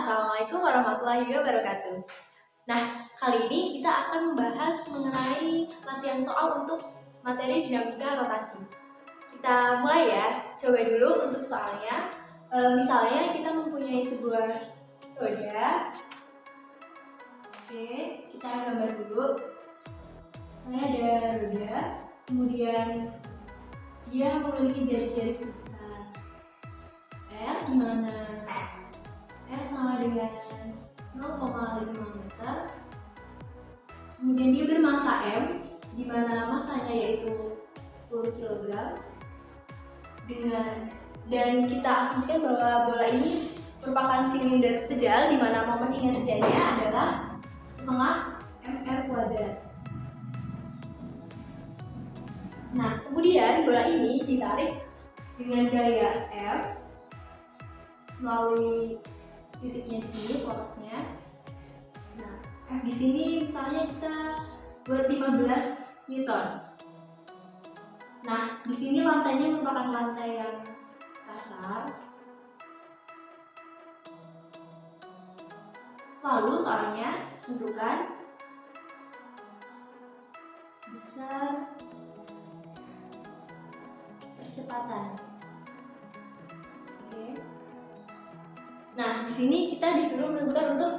Assalamualaikum warahmatullahi wabarakatuh. Nah, kali ini kita akan membahas mengenai latihan soal untuk materi dinamika rotasi. Kita mulai ya, coba dulu untuk soalnya. Misalnya kita mempunyai sebuah roda. Oke, kita gambar dulu. Misalnya ada roda, kemudian dia memiliki jari-jari sebesar R, di mana R sama dengan 0,5 meter. Kemudian dia bermasa M, di mana masanya yaitu 10 kg. Dan kita asumsikan bahwa bola ini merupakan silinder pejal, di mana momen inersianya adalah setengah mr kuadrat. Nah, kemudian bola ini ditarik dengan gaya F melalui titiknya di sini, porosnya. Nah, F di sini misalnya kita buat 15 Newton. Nah, di sini lantainya merupakan lantai yang kasar. Lalu soalnya tentukan besar percepatan. Oke. Nah, di sini kita disuruh menentukan untuk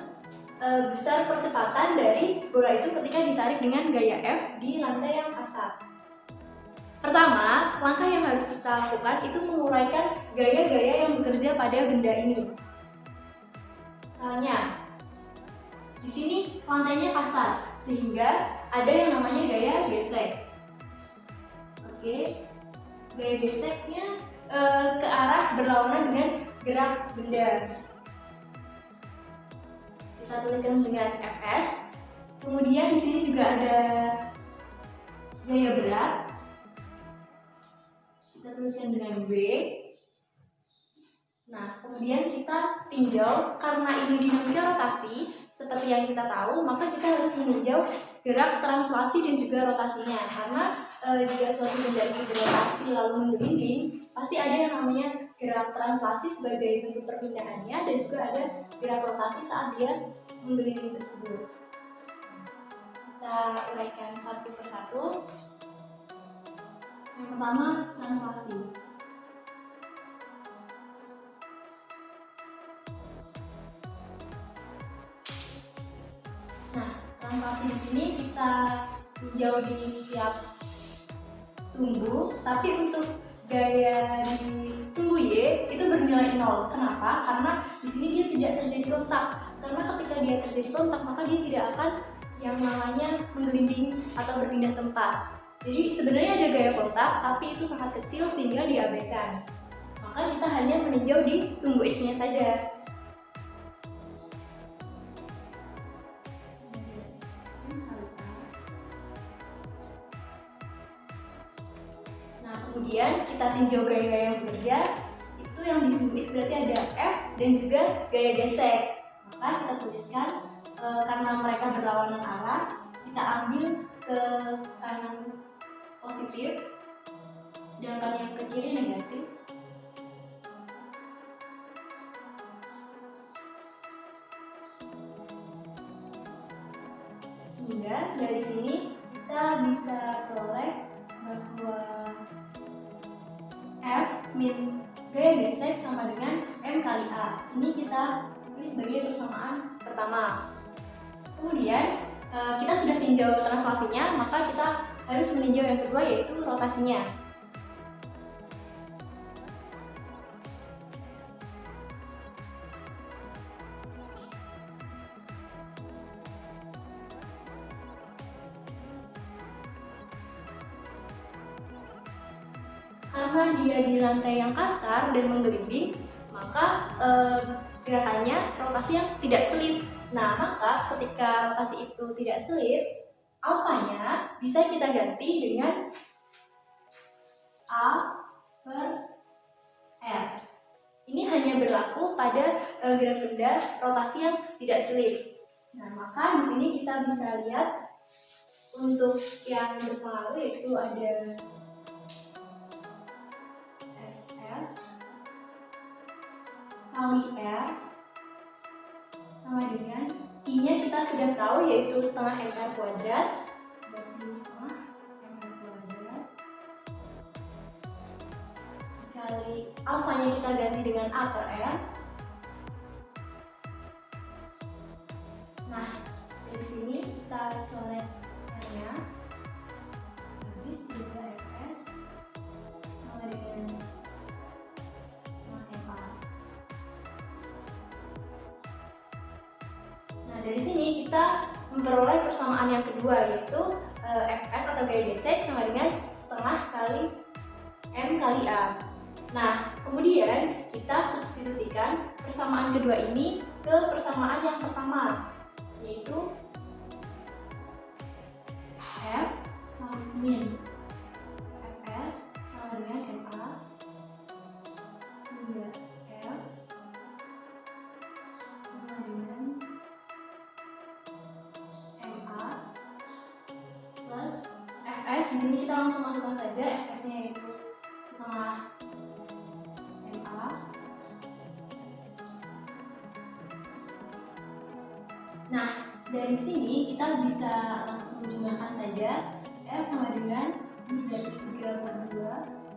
besar percepatan dari bola itu ketika ditarik dengan gaya F di lantai yang kasar. Pertama, langkah yang harus kita lakukan itu menguraikan gaya-gaya yang bekerja pada benda ini. Misalnya, di sini lantainya kasar, sehingga ada yang namanya gaya gesek. Oke, gaya geseknya ke arah berlawanan dengan gerak benda. Kita tuliskan dengan Fs. Kemudian di sini juga ada gaya berat. Kita tuliskan dengan W. Nah, kemudian kita tinjau, karena ini dinamika rotasi, seperti yang kita tahu, maka kita harus meninjau gerak translasi dan juga rotasinya. Karena jika suatu benda itu berotasi lalu menggelinding, pasti ada yang namanya gerak translasi sebagai bentuk perpindahannya, dan juga ada gerak rotasi saat dia menggelinding tersebut. Kita uraikan satu persatu. Yang pertama, translasi. Nah, translasi di sini kita tinjau di setiap sumbu, tapi untuk gaya di sumbu Y itu bernilai 0. Kenapa? Karena di sini dia tidak terjadi kontak. Karena ketika dia terjadi kontak, maka dia tidak akan yang namanya menggelinding atau berpindah tempat. Jadi sebenarnya ada gaya kontak, tapi itu sangat kecil sehingga diabaikan. Maka kita hanya meninjau di sumbu X-nya saja. Nah, kemudian kita tinjau gaya-gaya yang bekerja. Itu yang di sumbu X berarti ada F dan juga gaya gesek. Maka kita tuliskan karena mereka berlawanan arah, kita ambil ke kanan positif, sedangkan yang ke kiri negatif. Sehingga dari sini kita bisa peroleh bahwa F min gaya gesek sama dengan M kali A. Ini kita tulis sebagai persamaan pertama. Kemudian kita sudah tinjau translasinya, maka kita harus meninjau yang kedua, yaitu rotasinya. Karena dia di lantai yang kasar dan menggelinding, maka gerakannya rotasi yang tidak selip. Nah, maka ketika rotasi itu tidak selip, alfanya bisa kita ganti dengan A per R. Ini hanya berlaku pada gerak benda rotasi yang tidak selip. Nah, maka di sini kita bisa lihat untuk yang berpengaruh yaitu ada Fs kali R sama dengan I-nya kita sudah tahu yaitu setengah MR kuadrat. Berarti setengah MR kuadrat dikali alfanya kita ganti dengan A per R. Nah, dari sini kita coret R-nya. Habis juga Fs sama dengan setengah MA. Nah, dari sini kita memperoleh persamaan yang kedua yaitu Fs atau gaya gesek sama dengan setengah kali M kali A. Nah, kemudian kita substitusikan persamaan kedua ini ke persamaan yang pertama, yaitu F sama min Fs sama dengan MA sehingga F sama dengan MA plus Fs. Di sini kita langsung masukkan saja Fs-nya yaitu setengah MA Nah, dari sini kita bisa langsung jumlahkan saja F sama dengan dari 3/2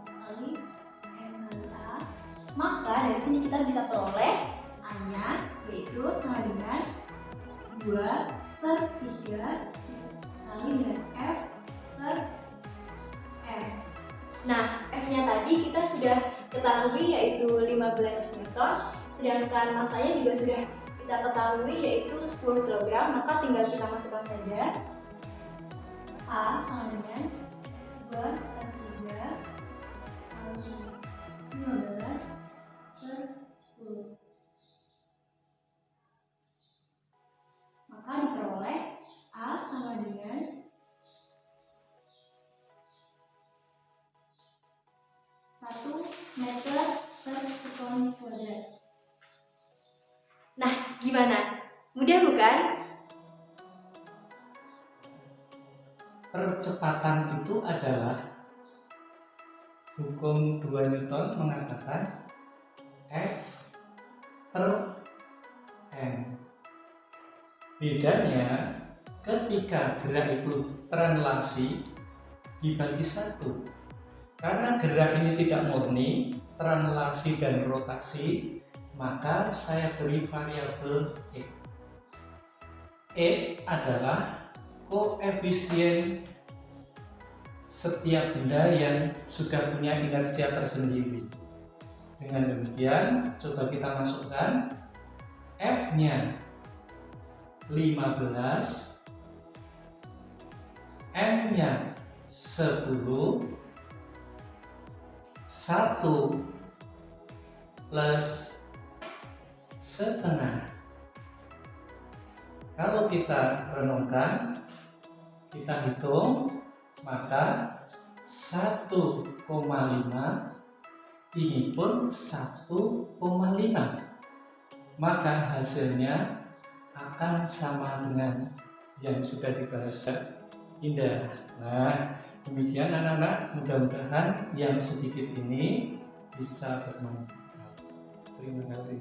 kali M kali A. Maka dari sini kita bisa peroleh A-nya yaitu sama dengan 2/3 kali dengan F per M. Nah, F-nya tadi kita sudah ketahui yaitu 15 Newton, sedangkan masanya juga sudah kita ketahui yaitu 10 kg, maka tinggal kita masukkan saja A sama dengan 2/3 kali 15/10. Maka diperoleh A sama dengan 1 meter per sekon kuadrat. Nah, gimana? Mudah bukan? Percepatan itu adalah hukum 2 Newton mengatakan F per M. Bedanya ketika gerak itu translasi dibagi 1. Karena gerak ini tidak murni, translasi dan rotasi, maka saya beri variabel E. E adalah koefisien setiap benda yang sudah punya inersia tersendiri. Dengan demikian, coba kita masukkan F-nya 15, M-nya 10, 1 plus setengah. Kalau kita renungkan, kita hitung, maka 1,5 ini pun 1,5. Maka hasilnya akan sama dengan yang sudah dibahas. Indah. Nah, demikian anak-anak, mudah-mudahan yang sedikit ini bisa bermanfaat. Terima kasih.